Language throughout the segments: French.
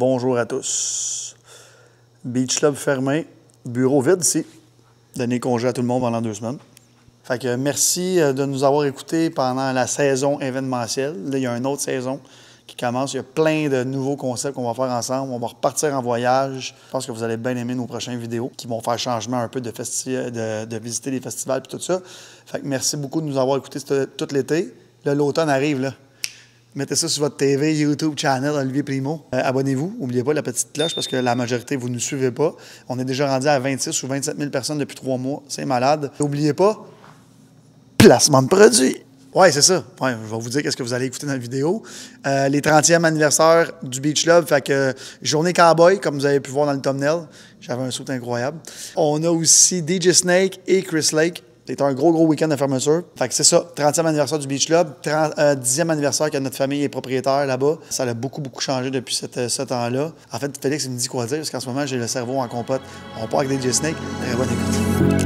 bonjour à tous. Beach Club fermé, bureau vide ici. Donner congé à tout le monde pendant 2 semaines. Fait que merci de nous avoir écoutés pendant la saison événementielle. Là, il y a une autre saison qui commence. Il y a plein de nouveaux concepts qu'on va faire ensemble. On va repartir en voyage. Je pense que vous allez bien aimer nos prochaines vidéos qui vont faire changement un peu de visiter les festivals et tout ça. Fait que merci beaucoup de nous avoir écoutés tout l'été. Là, l'automne arrive, là. Mettez ça sur votre TV, YouTube, channel, Olivier Primo. Abonnez-vous. N'oubliez pas la petite cloche parce que la majorité, vous ne nous suivez pas. On est déjà rendu à 26 ou 27 000 personnes depuis 3 mois. C'est malade. N'oubliez pas, placement de produits. Oui, c'est ça. Ouais, je vais vous dire qu'est-ce que vous allez écouter dans la vidéo. Les 30e anniversaire du Beach Club. Fait que journée cowboy, comme vous avez pu voir dans le thumbnail. J'avais un saut incroyable. On a aussi DJ Snake et Chris Lake. C'était un gros week-end de fermeture. Fait que c'est ça, 30e anniversaire du Beach Club, 10e anniversaire que notre famille est propriétaire là-bas. Ça a beaucoup changé depuis ce temps-là. En fait, Félix, il me dit quoi dire, parce qu'en ce moment, j'ai le cerveau en compote. On part avec DJ Snake. Très bonne écoute.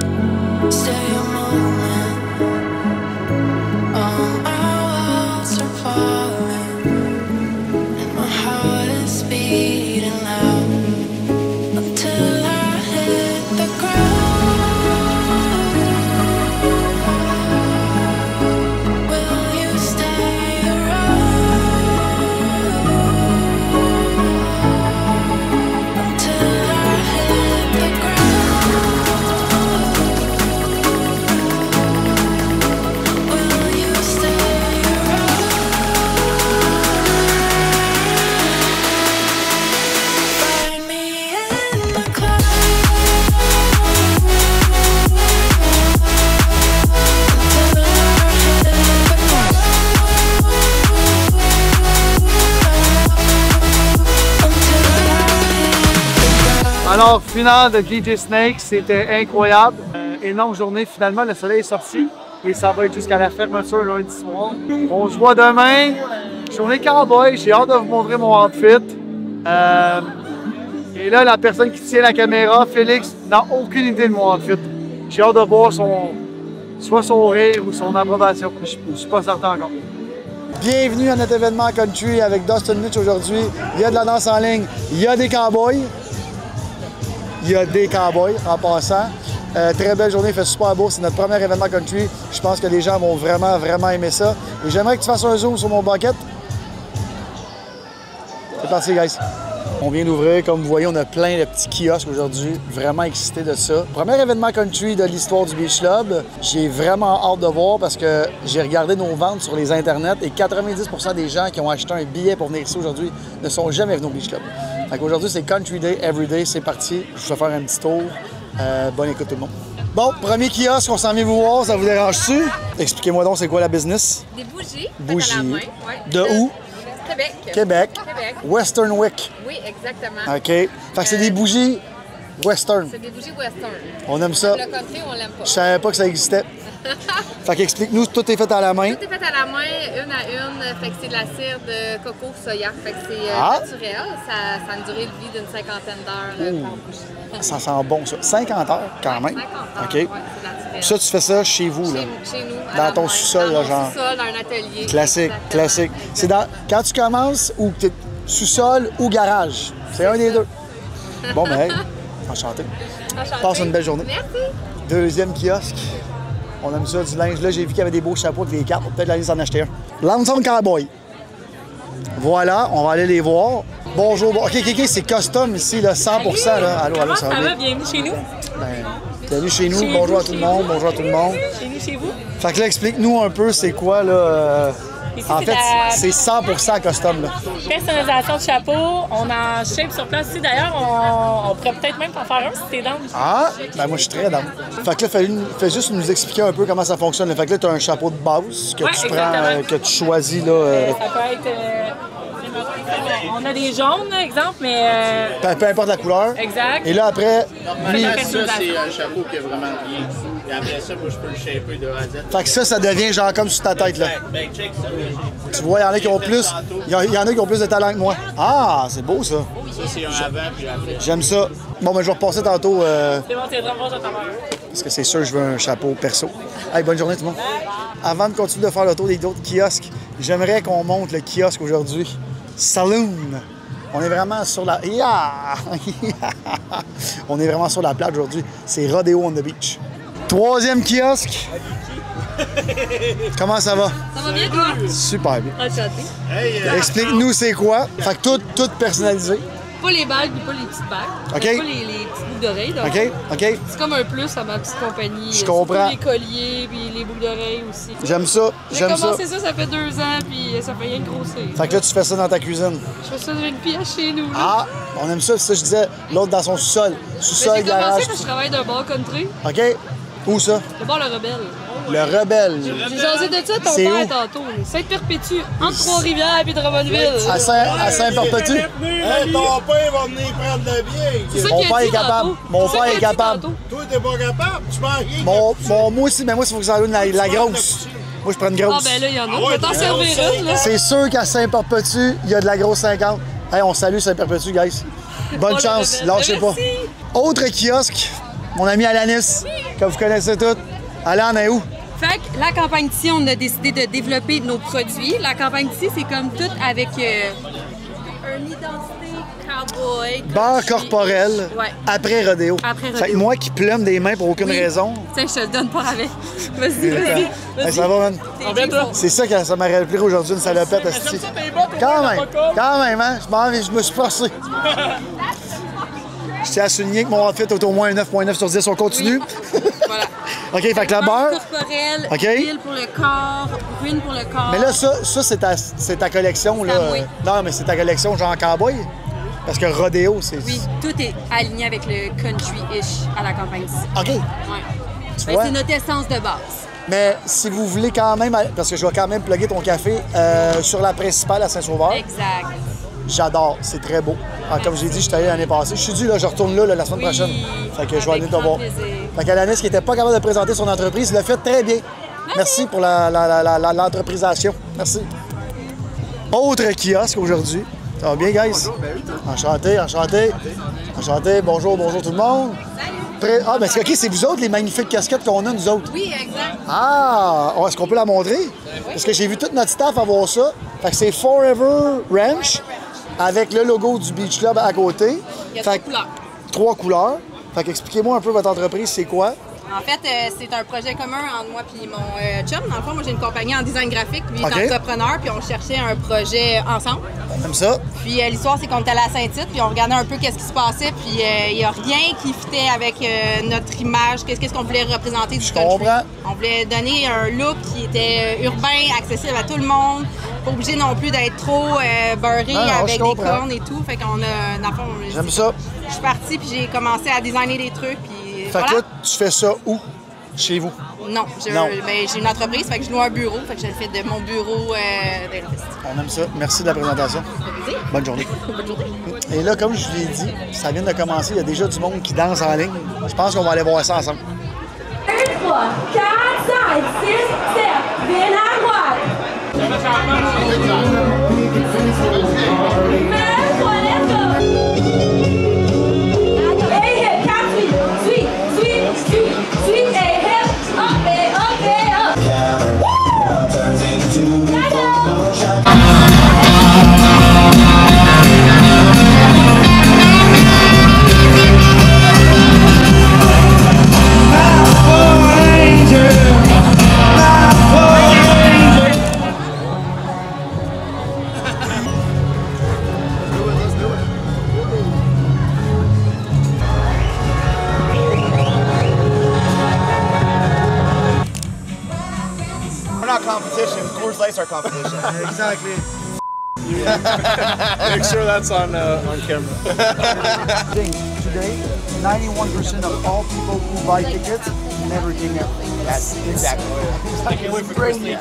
Alors, finale de DJ Snake, c'était incroyable. Énorme journée, finalement, le soleil est sorti et ça va être jusqu'à la fermeture lundi soir. On se voit demain. Journée cowboy, j'ai hâte de vous montrer mon outfit. Et là, la personne qui tient la caméra, Félix, n'a aucune idée de mon outfit. J'ai hâte de voir soit son rire ou son approbation. Je ne suis pas certain encore. Bienvenue à notre événement country avec Dustin Mitch aujourd'hui. Il y a de la danse en ligne, il y a des cowboys. Il y a des cowboys en passant. Très belle journée, il fait super beau. C'est notre premier événement country. Je pense que les gens vont vraiment aimer ça. Et j'aimerais que tu fasses un zoom sur mon bucket. C'est parti, guys. On vient d'ouvrir. Comme vous voyez, on a plein de petits kiosques aujourd'hui. Vraiment excité de ça. Premier événement country de l'histoire du Beach Club. J'ai vraiment hâte de voir parce que j'ai regardé nos ventes sur les internets et 90% des gens qui ont acheté un billet pour venir ici aujourd'hui ne sont jamais venus au Beach Club. Aujourd'hui, c'est Country Day, Everyday, c'est parti. Je vais faire un petit tour. Bonne écoute tout le monde. Bon, premier kiosque, on s'en vient vous voir, ça vous dérange-tu? Expliquez-moi donc, c'est quoi la business? Des bougies. Bougies. À la main, ouais. De où? Québec. Québec. Western Wick. Oui, exactement. OK. Fait que c'est des bougies western. C'est des bougies western. On aime ça. Le country, on l'aime pas. Je savais pas que ça existait. Fait qu'explique-nous, tout est fait à la main. Tout est fait à la main, une à une. Fait que c'est de la cire de coco soya. Fait que c'est naturel. Ça a une durée de vie d'une 50aine d'heures par bougie. Ça sent bon, ça. 50 heures, quand même. 50 heures, OK. ouais, c'est naturel. Ça, tu fais ça chez vous, là? Chez nous. Dans ton sous-sol, là, genre? Dans mon sous-sol, dans un atelier. Classique, classique. C'est quand tu commences, ou tu es sous-sol ou garage. C'est un des deux. Bon, ben, hey, enchanté. Passe une belle journée. Merci. Deuxième kiosque. On aime ça, du linge. Là, j'ai vu qu'il y avait des beaux chapeaux avec des cartes. On peut peut-être aller s'en acheter un. Lansing Cowboy. Voilà, on va aller les voir. Bonjour. OK, c'est custom ici, là, 100%. Là. Allô, ça va bien? Bienvenue chez nous. Bienvenue chez nous. Bonjour à tout le monde. Bonjour à tout le monde. Chez nous, chez vous. Fait que là, explique-nous un peu, c'est quoi, là... Ici, en fait, c'est 100% custom, là. Personnalisation de chapeau. On en shape sur place ici. D'ailleurs, on pourrait peut-être même t'en faire un si t'es down. Ah, ben moi, je suis très down. Fait que là, fais juste nous expliquer un peu comment ça fonctionne. Fait que là, tu as un chapeau de base que tu prends, que tu choisis, là. Ça peut être... on a des jaunes, exemple, mais... Peu importe la couleur. Exact. Et là, après, lui... Ça, c'est un chapeau qui a vraiment rien. Et après ça, moi, je peux le shaper de A à Z. Fait que ça devient genre comme sur ta tête, là. Ben, check ça. Tu vois, il y en a qui ont plus... Il y en a qui ont plus de talent que moi. Ah, c'est beau, ça. Ça, c'est un avant puis après. J'aime ça. Bon, ben je vais repasser tantôt... C'est bon, c'est vraiment bon, j'attends un. Parce que c'est sûr, je veux un chapeau perso. Hey, bonne journée, tout le monde. Avant de continuer de faire le tour des autres kiosques, j'aimerais qu'on monte le kiosque aujourd'hui. Saloon. On est vraiment sur la... Yeah! On est vraiment sur la plage aujourd'hui. C'est Rodeo on the Beach. 3e kiosque. Comment ça va? Ça va bien, toi? Super bien. Enchanté. Explique-nous c'est quoi. Fait que tout personnalisé. Pas les bagues puis pas les petites bagues. OK. Pas les petites boucles d'oreilles. donc. OK. C'est comme un plus à ma petite compagnie. Je comprends. Surtout les colliers puis les boucles d'oreilles aussi. J'aime ça. J'ai commencé ça fait 2 ans puis ça fait rien de grossir. Fait que là, tu fais ça dans ta cuisine. Je fais ça dans une pièce chez nous. Là. Ah, on aime ça. C'est ça que je disais. L'autre dans son sous-sol. Mais Sous-sol, j'ai commencé garage. quand je travaille d'un bar country. OK. Où ça? Le bar Le Rebelle. Le Rebelle. J'ai jasé de ça ton C'est père où? tantôt. Sainte-Perpétue, entre Trois-Rivières et Drummondville. À Saint-Perpétue? Hey, ton père va venir prendre le bien. C'est ça Mon qu'il a père est dit capable. tantôt. Mon C'est ça père qu'il est a dit capable. tantôt. Toi, t'es pas capable, tu manges rien. Moi aussi, mais moi, il faut que ça donne la grosse. Moi, je prends une Ah grosse. ben là, il y en a. Ah Je ouais, vais t'en ben, servir on une, là. C'est sûr qu'à Saint-Perpétue, il y a de la grosse 50. Hey, on salue Saint-Perpétue, guys. Bonne Oh, chance, le lâchez pas. merci. Autre kiosque, mon ami Alanis, que vous connaissez tous. Alain, on est où? Fait que la campagne d'ici, on a décidé de développer nos produits. La campagne d'ici, c'est comme tout avec une identité cowboy. Bar country. corporel, Ouais. après rodéo. Après Fait que rodéo. moi qui plume des mains pour aucune Oui. raison. Tiens, je te le donne pas avec. Vas-y. Hey, ça va, man? T'es bien, toi? C'est ça que ça m'a rappelé aujourd'hui, une salopette, esti. Quand même, hein? Je me suis forcé. Je tiens à souligner que mon outfit est au moins 9.9 sur 10. On continue? Voilà. OK, fait que la beurre. corporelle, OK. huile pour le corps, ruine pour le corps. Mais là, ça c'est ta collection, là. moi. Non, mais c'est ta collection genre cowboy? Parce que rodéo, c'est... Oui, tout est aligné avec le country-ish à la campagne d'ici. OK. Ouais. Ben, vois? c'est notre essence de base. Mais si vous voulez quand même... Parce que je vais quand même plugger ton café sur la principale à Saint-Sauveur. Exact. J'adore, c'est très beau. Alors, comme j'ai dit, je suis allé l'année passée. Je suis dû, là, je retourne là, la semaine Oui, prochaine. Fait que je vais avec aller te grand voir. plaisir. Fait qu'Alanis, qui n'était pas capable de présenter son entreprise, l'a fait très bien. Merci pour l'entreprisation. Merci. Autre kiosque aujourd'hui. Ça va bien, guys? Enchanté. Bonjour tout le monde. Ah, ben c'est OK, c'est vous autres, les magnifiques casquettes qu'on a, nous autres. Oui, exact. Ah! Est-ce qu'on peut la montrer? Parce que j'ai vu tout notre staff avoir ça. Fait que c'est Forever Ranch avec le logo du Beach Club à côté. Il y a Fait 3 couleurs. 3 couleurs. Fait que expliquez-moi un peu votre entreprise, c'est quoi? En fait, c'est un projet commun entre moi et mon chum. Dans le fond, moi, j'ai une compagnie en design graphique. Lui, il OK. est entrepreneur, puis on cherchait un projet ensemble. On aime ça. Puis l'histoire, c'est qu'on était allé à Saint-Tite, puis on regardait un peu qu'est-ce qui se passait, puis il n'y a rien qui fitait avec notre image, qu'est-ce qu'on voulait représenter du country. comprends. On voulait donner un look qui était urbain, accessible à tout le monde, pas obligé non plus d'être trop beurré Non, je avec des comprends. cornes et tout. Fait qu'on a, dans le fond, J'aime ça. je suis partie, puis j'ai commencé à designer des trucs, puis Fait voilà. que là, tu fais ça où? Chez vous? Non, Non. j'ai une entreprise, fait que je loue un bureau, fait que je le fais de mon bureau d'artiste. On aime ça. Merci de la présentation. plaisir. Bonne journée. Bonne journée. Et là, comme je vous l'ai dit, ça vient de commencer. Il y a déjà du monde qui danse en ligne. Je pense qu'on va aller voir ça ensemble. 3, 4, 5, 6, 7, bien à droite. Même fois, let's go. Hey, hip, cap, sweet, hey, hip, up, hey, up, hey, up. We're not competition. Coors Light's our competition. Exactly. Make sure that's on camera. Today, 91% of all people who buy tickets never came here. That's exactly what it is. It's crazy.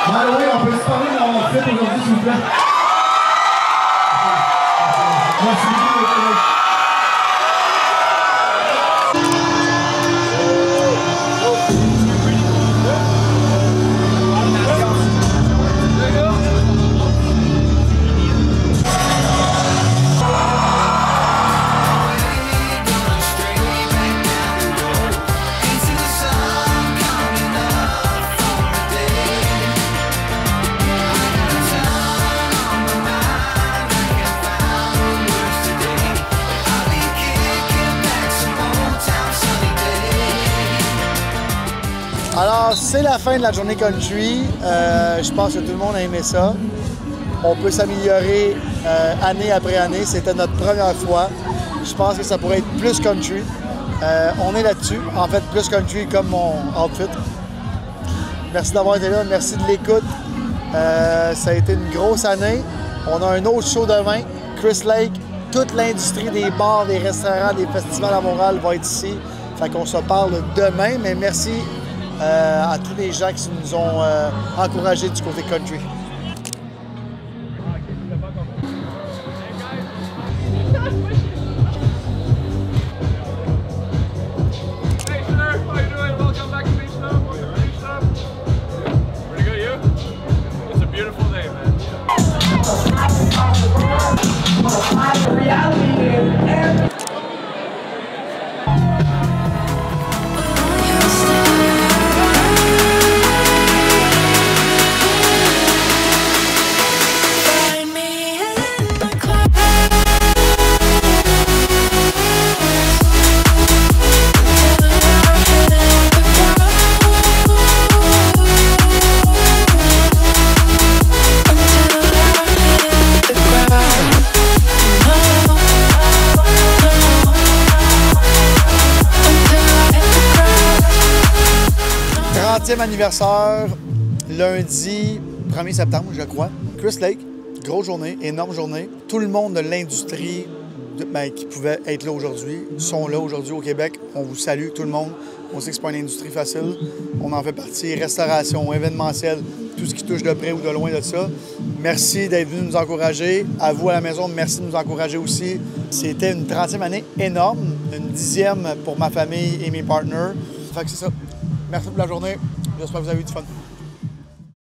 On peut se parler de mon fait aujourd'hui, s'il vous plaît. Merci beaucoup, mes collègues. C'est la fin de la journée country. Je pense que tout le monde a aimé ça. On peut s'améliorer année après année. C'était notre première fois. Je pense que ça pourrait être plus country. On est là-dessus. En fait, plus country comme mon outfit. Merci d'avoir été là. Merci de l'écoute. Ça a été une grosse année. On a un autre show demain. Chris Lake. Toute l'industrie des bars, des restaurants, des festivals à Montréal va être ici. Fait qu'on se parle demain. Mais merci à tous les gens qui nous ont encouragés du côté country. Anniversaire, lundi 1er septembre, je crois. Chris Lake, grosse journée, énorme journée. Tout le monde de l'industrie qui pouvait être là aujourd'hui sont là aujourd'hui au Québec. On vous salue, tout le monde. On sait que c'est pas une industrie facile. On en fait partie. Restauration, événementiel, tout ce qui touche de près ou de loin de ça. Merci d'être venu nous encourager. À vous à la maison, merci de nous encourager aussi. C'était une 30e année énorme, une 10e pour ma famille et mes partners. Fait que c'est ça. Merci pour la journée. J'espère que vous avez eu du fun.